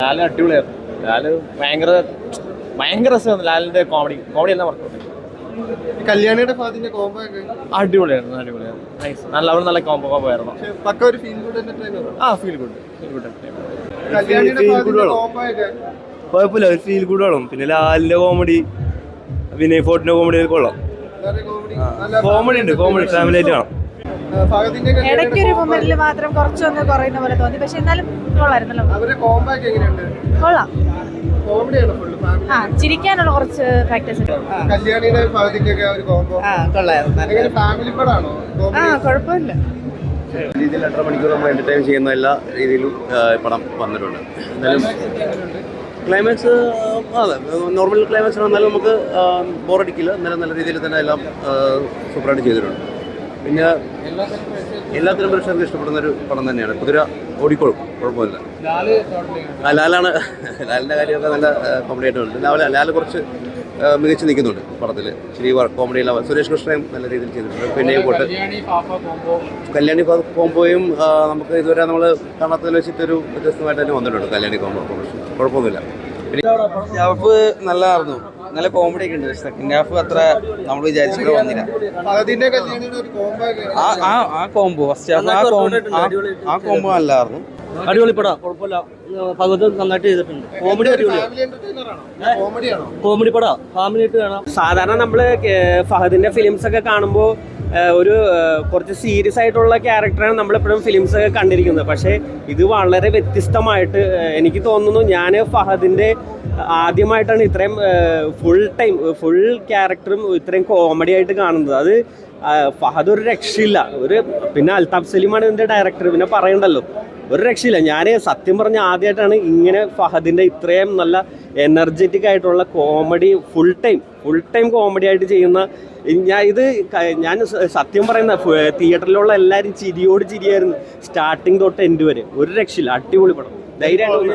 ലാല് അടിപൊളിയായിരുന്നു. ലാല് ഭയങ്കര രസമായിരുന്നു. ലാലിന്റെ കോമഡി എല്ലാം വർക്കൗട്ട്. കല്യാണിയുടെ ഫാദിന്റെ കോംബോ ഒക്കെ അടിപൊളിയായിരുന്നു. നൈസ്. നല്ല കോംബോ ആയിരുന്നു. പക്ക ഒരു feel good entertainer. Feel good. കല്യാണിയുടെ ഫാദിന്റെ കോംബോ ഒക്കെ കുഴപ്പമില്ല, ഒരു ഫീൽ ഗുഡ് വേണം. പിന്നെ ലാലിന്റെ കോമഡി, പിന്നെ ഫോർട്ടിന്റെ കോമഡി കൊള്ളാം. കോമഡി ഉണ്ട്, കോമഡി ഫാമിലി ആയിട്ട് കാണാം. ഇടയ്ക്കൊരു മൊമെന്റിൽ മാത്രം കുറച്ചൊന്ന് കുറയുന്ന പോലെ തോന്നി, പക്ഷെ എന്നാലും കൊള്ളായിരുന്നല്ലോ. അവരുടെ കോംബോ ഒക്കെ എങ്ങനെയുണ്ട്? കൊള്ളാം. കോമഡിയാണ് ഫുൾ ഫാമിലി. ചിരിക്കാനുള്ള കുറച്ച് ഫാക്ടേഴ്സ് ഉണ്ട്. കല്യാണിയുടെ ഫാദിന്റെ ഒക്കെ ഒരു കോംബോ കൊള്ളായിരുന്നു. എങ്ങനെ ഫാമിലി പടാണോ? കുഴപ്പമില്ല. രീതിയിൽ 2.5 മണിക്കൂർ നമ്മൾ എന്റർടൈൻ ചെയ്യുന്ന എല്ലാ രീതിയിലും പടം വന്നിട്ടുണ്ട്. എന്നാലും ക്ലൈമാക്സ് അതെ നോർമൽ ക്ലൈമാക്സ് എന്നാലും നമുക്ക് ബോറടിക്കില്ല. എന്നാലും നല്ല രീതിയിൽ തന്നെ എല്ലാം സൂപ്പറായിട്ട് ചെയ്തിട്ടുണ്ട്. പിന്നെ എല്ലാത്തിനും പ്രേക്ഷകർക്ക് ഇഷ്ടപ്പെടുന്ന ഒരു പടം തന്നെയാണ്. കുതിര ഓടിക്കോളും, കുഴപ്പമില്ല. ലാലാണ് ലാലിൻ്റെ കാര്യമൊക്കെ നല്ല കോമഡി ആയിട്ടുണ്ട്. ലാൽ കുറച്ച് മികച്ച് നിൽക്കുന്നുണ്ട് പടത്തിൽ. ശരി കോമഡി എല്ലാം. സുരേഷ് കൃഷ്ണയും നല്ല രീതിയിൽ ചെയ്തിട്ടുണ്ട്. പിന്നെയും പോട്ട് കല്യാണി കോംബോയും നമുക്ക് ഇതുവരെ നമ്മൾ കാണാത്തതിൽ വെച്ചിട്ടൊരു വ്യത്യസ്തമായിട്ട് തന്നെ വന്നിട്ടുണ്ട്. കല്യാണി കോംബോ കുഴപ്പമൊന്നുമില്ല. ഹാഫ് നല്ലതായിരുന്നു, നല്ല കോമഡി ഒക്കെ ഉണ്ട്. സെക്കൻഡ് ഹാഫ് അത്ര നമ്മൾ വിചാരിച്ചിട്ട് വന്നില്ല. ആ കോംബോ ഫസ്റ്റ് ഹാഫ് ആ കോംബോ നല്ലതായിരുന്നു. അടിപൊളി പടാ, കുഴപ്പമില്ല. ഭഗവത് നന്നായിട്ട് ചെയ്തിട്ടുണ്ട്. കോമഡി പടാ, ഫാമിലി ആയിട്ട് കാണാം. സാധാരണ നമ്മൾ ഫഹദിന്റെ ഫിലിംസ് ഒക്കെ കാണുമ്പോൾ ഒരു കുറച്ച് സീരിയസ് ആയിട്ടുള്ള ക്യാരക്ടറാണ് നമ്മളെപ്പോഴും ഫിലിംസ് ഒക്കെ കണ്ടിരിക്കുന്നത്. പക്ഷേ ഇത് വളരെ വ്യത്യസ്തമായിട്ട് എനിക്ക് തോന്നുന്നു. ഞാൻ ഫഹദിന്റെ ആദ്യമായിട്ടാണ് ഇത്രയും ഫുൾ ക്യാരക്ടറും ഇത്രയും കോമഡി ആയിട്ട് കാണുന്നത്. അത് ഫഹദ് ഒരു രക്ഷയില്ല. പിന്നെ അൽതാഫ് സലീമാണ് ഇതിന്റെ ഡയറക്ടർ, പിന്നെ പറയണ്ടല്ലോ, ഒരു രക്ഷയില്ല. ഞാൻ സത്യം പറഞ്ഞ ആദ്യമായിട്ടാണ് ഇങ്ങനെ ഫഹദിന്റെ ഇത്രയും നല്ല എനർജറ്റിക് ആയിട്ടുള്ള കോമഡി ഫുൾ ടൈം കോമഡി ആയിട്ട് ചെയ്യുന്ന. ഞാൻ സത്യം പറയുന്ന തിയേറ്ററിലുള്ള എല്ലാവരും ചിരിയായിരുന്നു സ്റ്റാർട്ടിങ് തൊട്ട് എൻഡ് വരെ. ഒരു രക്ഷയില്ല, അടിപൊളി പടം. ധൈര്യമായിട്ട്